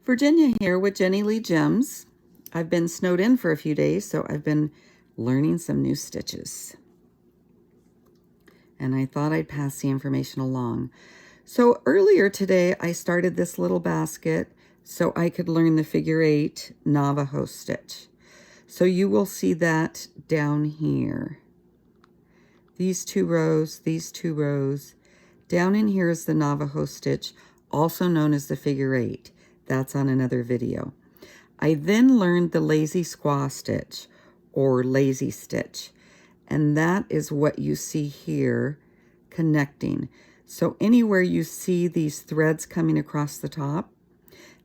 Virginia here with Jenny Lee Gems. I've been snowed in for a few days, so I've been learning some new stitches. And I thought I'd pass the information along. So earlier today, I started this little basket so I could learn the figure 8 Navajo stitch. So you will see that down here. These two rows. Down in here is the Navajo stitch, also known as the figure 8. That's on another video. I then learned the lazy squaw stitch or lazy stitch, and that is what you see here connecting. So anywhere you see these threads coming across the top,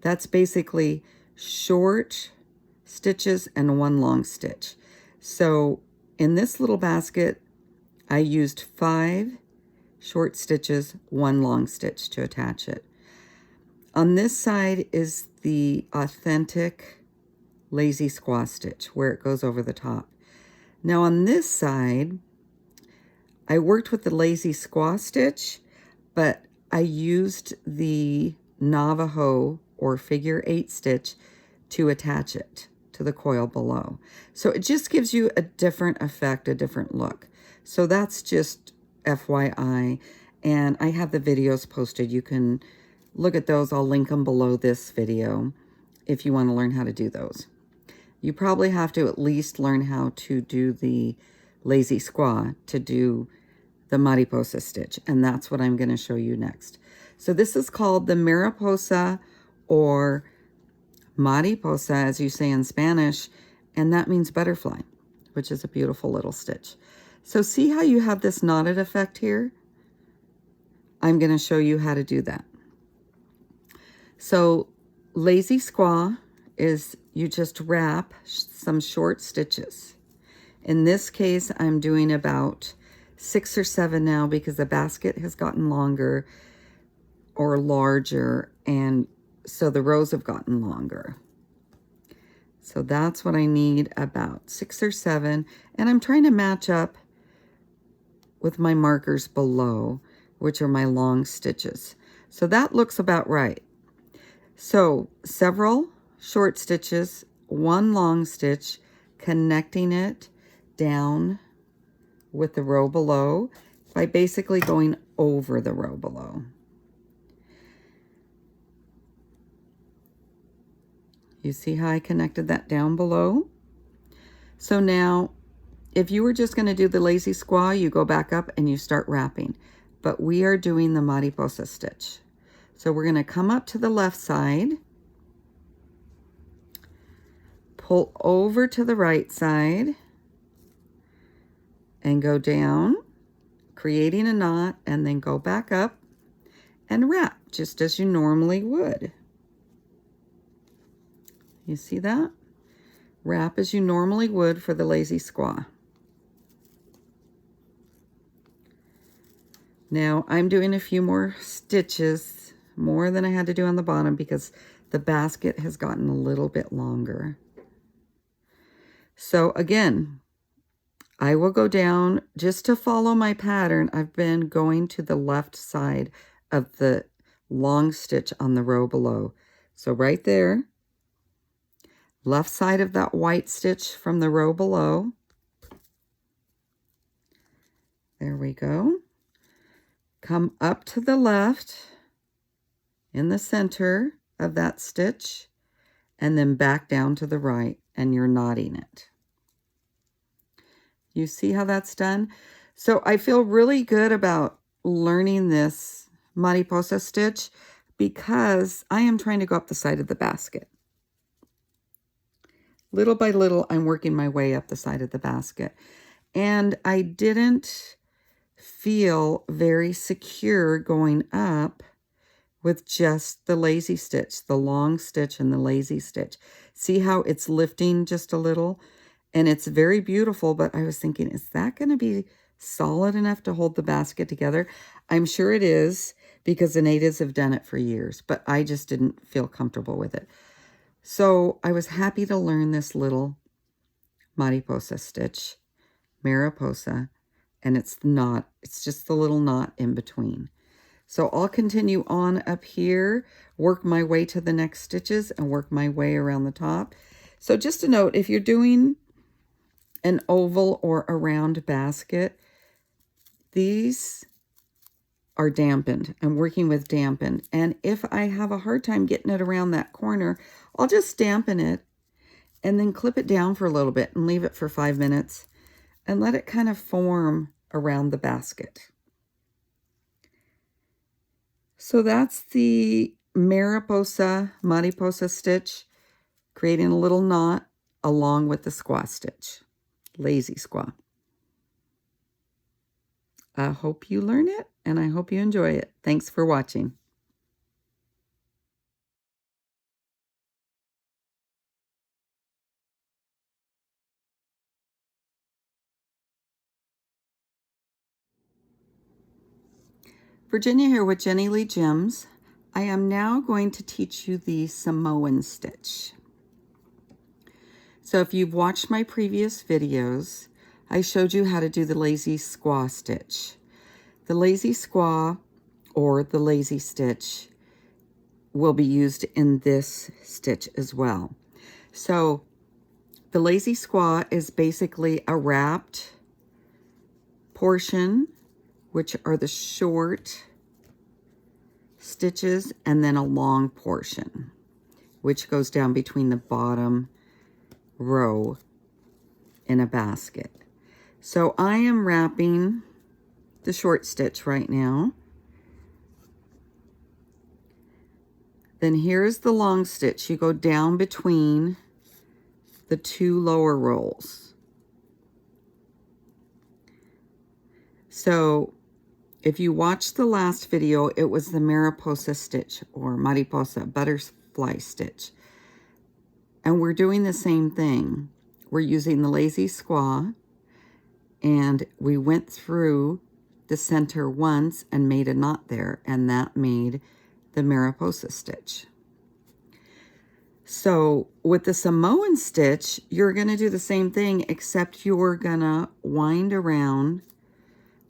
that's basically short stitches and one long stitch. So in this little basket, I used 5 short stitches, 1 long stitch to attach it. On this side is the authentic lazy squaw stitch where it goes over the top. Now on this side, I worked with the lazy squaw stitch, but I used the Navajo or figure 8 stitch to attach it to the coil below. So it just gives you a different effect, a different look. So that's just FYI, and I have the videos posted. You can look at those. I'll link them below this video if you want to learn how to do those. You probably have to at least learn how to do the lazy squaw to do the Mariposa stitch, and that's what I'm going to show you next. So this is called the Mariposa or Mariposa, as you say in Spanish, and that means butterfly, which is a beautiful little stitch. So see how you have this knotted effect here? I'm going to show you how to do that. So lazy squaw is you just wrap some short stitches. In this case, I'm doing about 6 or 7 now because the basket has gotten longer or larger, and so the rows have gotten longer. So that's what I need, about 6 or 7, and I'm trying to match up with my markers below, which are my long stitches. So that looks about right. So several short stitches, 1 long stitch, connecting it down with the row below by basically going over the row below. You see how I connected that down below? So now, if you were just going to do the lazy squaw, you go back up and you start wrapping. But we are doing the Mariposa stitch. So we're going to come up to the left side, pull over to the right side, and go down, creating a knot, and then go back up and wrap, just as you normally would. You see that? Wrap as you normally would for the lazy squaw. Now I'm doing a few more stitches, more than I had to do on the bottom because the basket has gotten a little bit longer. So again, I will go down just to follow my pattern. I've been going to the left side of the long stitch on the row below. So right there, left side of that white stitch from the row below. There we go. Come up to the left in the center of that stitch and then back down to the right, and you're knotting it. You see how that's done? So I feel really good about learning this Mariposa stitch because I am trying to go up the side of the basket. Little by little, I'm working my way up the side of the basket. And I didn't feel very secure going up with just the lazy stitch, the long stitch and the lazy stitch. See how it's lifting just a little? And it's very beautiful, but I was thinking, is that going to be solid enough to hold the basket together? I'm sure it is because the natives have done it for years, but I just didn't feel comfortable with it. So I was happy to learn this little Mariposa stitch, Mariposa, and it's just the little knot in between. So I'll continue on up here, work my way to the next stitches, and work my way around the top. So just a note, if you're doing an oval or a round basket, these are dampened. I'm working with dampened. And if I have a hard time getting it around that corner, I'll just dampen it and then clip it down for a little bit and leave it for 5 minutes and let it kind of form around the basket. So that's the Mariposa stitch, creating a little knot along with the squaw stitch, lazy squaw. I hope you learn it and I hope you enjoy it. Thanks for watching. Virginia here with Jenny Lee Gems. I am now going to teach you the Samoan stitch. So if you've watched my previous videos, I showed you how to do the lazy squaw stitch. The lazy squaw or the lazy stitch will be used in this stitch as well. So the lazy squaw is basically a wrapped portion, which are the short stitches, and then a long portion, which goes down between the bottom row in a basket. So I am wrapping the short stitch right now. Then here's the long stitch. You go down between the 2 lower rolls. So if you watched the last video, it was the Mariposa stitch or Mariposa butterfly stitch. And we're doing the same thing. We're using the lazy squaw, and we went through the center once and made a knot there, and that made the Mariposa stitch. So with the Samoan stitch, you're going to do the same thing, except you're going to wind around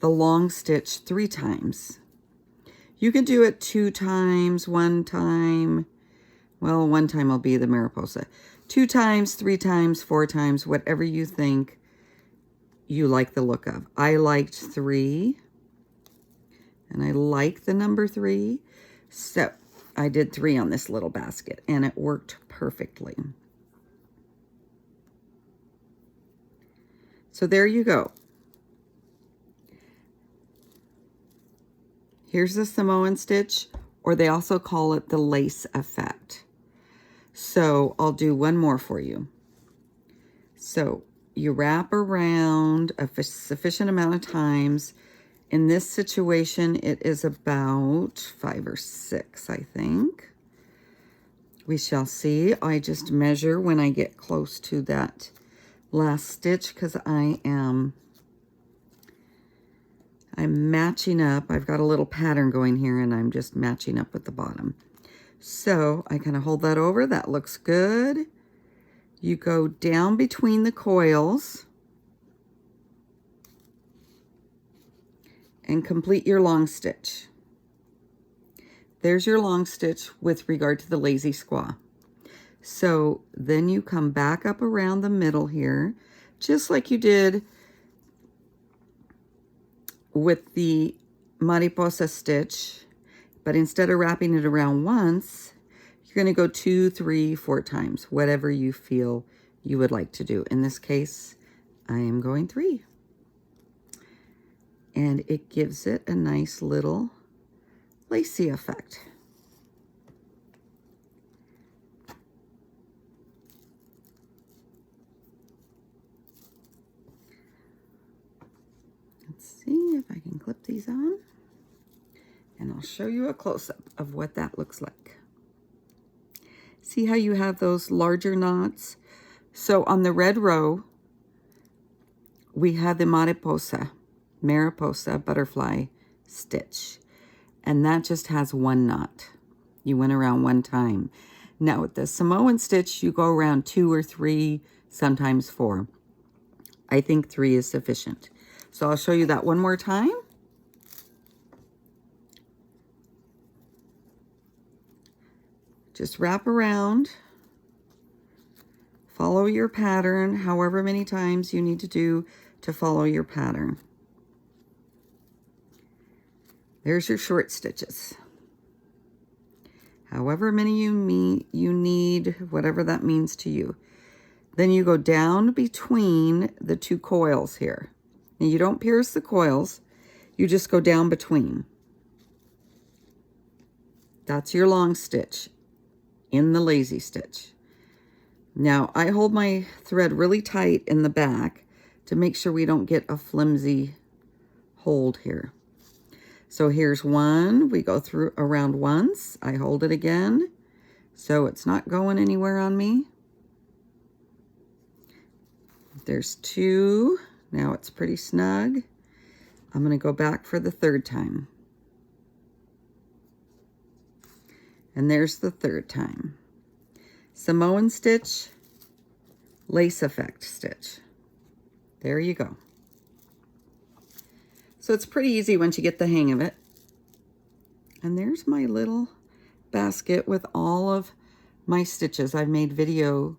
the long stitch 3 times. You can do it 2 times, 1 time. Well, 1 time will be the Mariposa. 2 times, 3 times, 4 times, whatever you think you like the look of. I liked 3, and I like the number 3. So I did 3 on this little basket, and it worked perfectly. So there you go. Here's the Samoan stitch, or they also call it the lace effect. So I'll do one more for you. So you wrap around a sufficient amount of times. In this situation, it is about 5 or 6, I think. We shall see. I just measure when I get close to that last stitch because I'm matching up. I've got a little pattern going here, and I'm just matching up with the bottom. So I kind of hold that over. That looks good. You go down between the coils and complete your long stitch. There's your long stitch with regard to the lazy squaw. So then you come back up around the middle here, just like you did with the Mariposa stitch, but instead of wrapping it around once, you're going to go 2, 3, 4 times, whatever you feel you would like to do. In this case, I am going 3. And it gives it a nice little lacy effect. Let's see if I can clip these on. And I'll show you a close-up of what that looks like. See how you have those larger knots? So on the red row, we have the Mariposa butterfly stitch. And that just has 1 knot. You went around 1 time. Now with the Samoan stitch, you go around 2 or 3, sometimes 4. I think 3 is sufficient. So I'll show you that one more time. Just wrap around. Follow your pattern however many times you need to do to follow your pattern. There's your short stitches. However many you need, whatever that means to you. Then you go down between the two coils here. Now you don't pierce the coils, you just go down between. That's your long stitch in the lazy stitch. Now I hold my thread really tight in the back to make sure we don't get a flimsy hold here. So here's one, we go through around once, I hold it again, so it's not going anywhere on me. There's two, now it's pretty snug. I'm gonna go back for the third time. And there's the third time. Samoan stitch, lace effect stitch. There you go. So it's pretty easy once you get the hang of it. And there's my little basket with all of my stitches. I've made video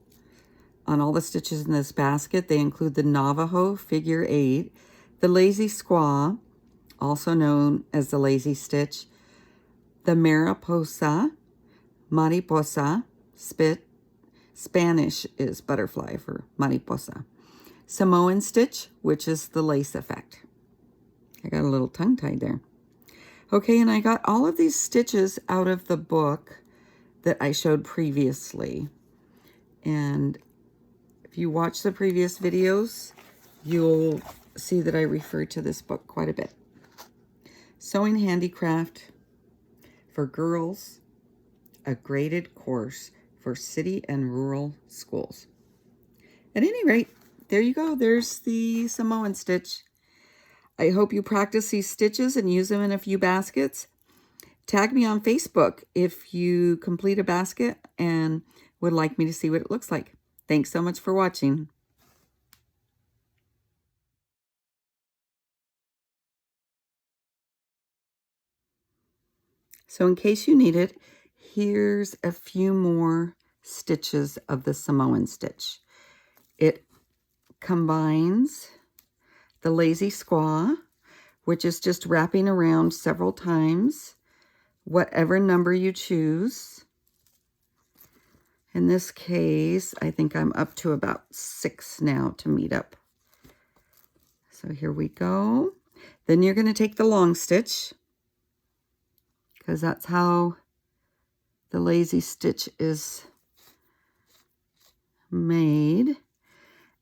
on all the stitches in this basket. They include the Navajo figure 8, the lazy squaw, also known as the lazy stitch, the Mariposa, Spanish is butterfly for Mariposa, Samoan stitch, which is the lace effect. I got a little tongue-tied there. Okay, and I got all of these stitches out of the book that I showed previously. And if you watch the previous videos, you'll see that I refer to this book quite a bit. Sewing Handicraft for Girls, a graded course for city and rural schools. At any rate, there you go. There's the Samoan stitch. I hope you practice these stitches and use them in a few baskets. Tag me on Facebook if you complete a basket and would like me to see what it looks like. Thanks so much for watching. So in case you need it, here's a few more stitches of the Samoan stitch. It combines the lazy squaw, which is just wrapping around several times, whatever number you choose. In this case, I think I'm up to about 6 now to meet up. So here we go. Then you're going to take the long stitch, because that's how the lazy stitch is made.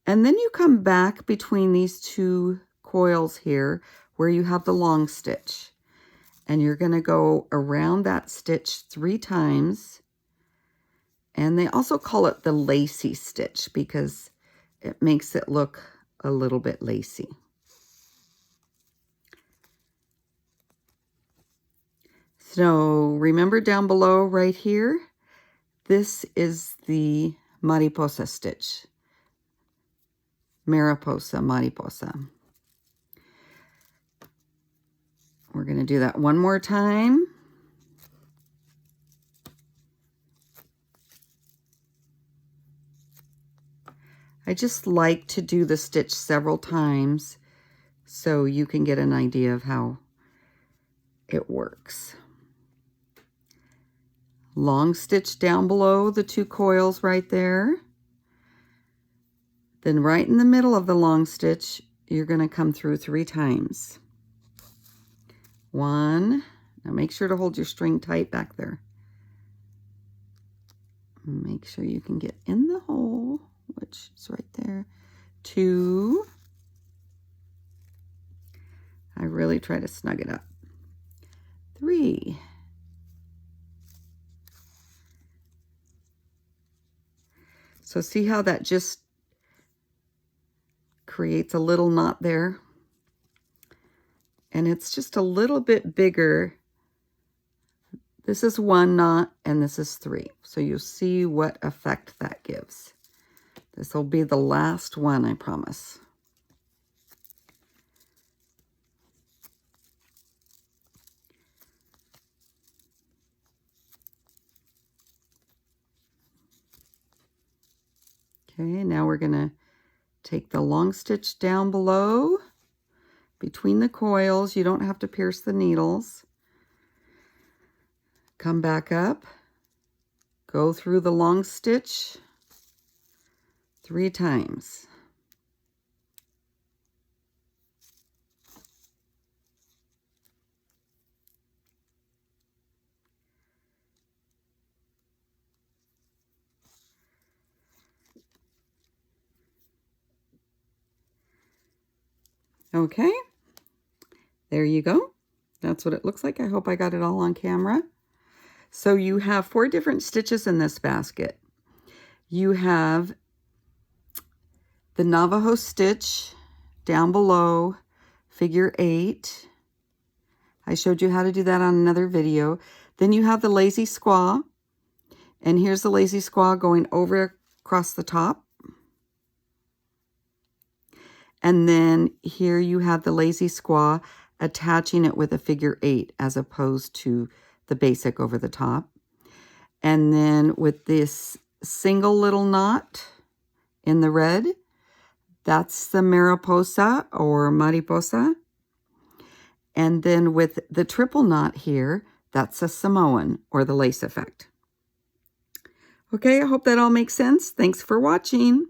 And then you come back between these two coils here where you have the long stitch. And you're going to go around that stitch 3 times. And they also call it the Lacy stitch because it makes it look a little bit lacy. So remember down below right here, this is the Mariposa stitch. Mariposa. We're going to do that one more time. I just like to do the stitch several times so you can get an idea of how it works. Long stitch down below the 2 coils right there. Then right in the middle of the long stitch, you're going to come through 3 times. 1, now make sure to hold your string tight back there. Make sure you can get in the hole, which is right there. 2, I really try to snug it up. 3, so see how that just creates a little knot there? And it's just a little bit bigger. This is 1 knot and this is 3. So you'll see what effect that gives. This will be the last one, I promise. Okay, now we're going to take the long stitch down below between the coils. You don't have to pierce the needles. Come back up, go through the long stitch 3 times. Okay, there you go. That's what it looks like. I hope I got it all on camera. So you have 4 different stitches in this basket. You have the Navajo stitch down below, figure 8. I showed you how to do that on another video. Then you have the lazy squaw, and here's the lazy squaw going over across the top. And then here you have the lazy squaw attaching it with a figure 8 as opposed to the basic over the top. And then with this single little knot in the red, that's the Mariposa or Mariposa. And then with the triple knot here, that's a Samoan or the lace effect. Okay, I hope that all makes sense. Thanks for watching.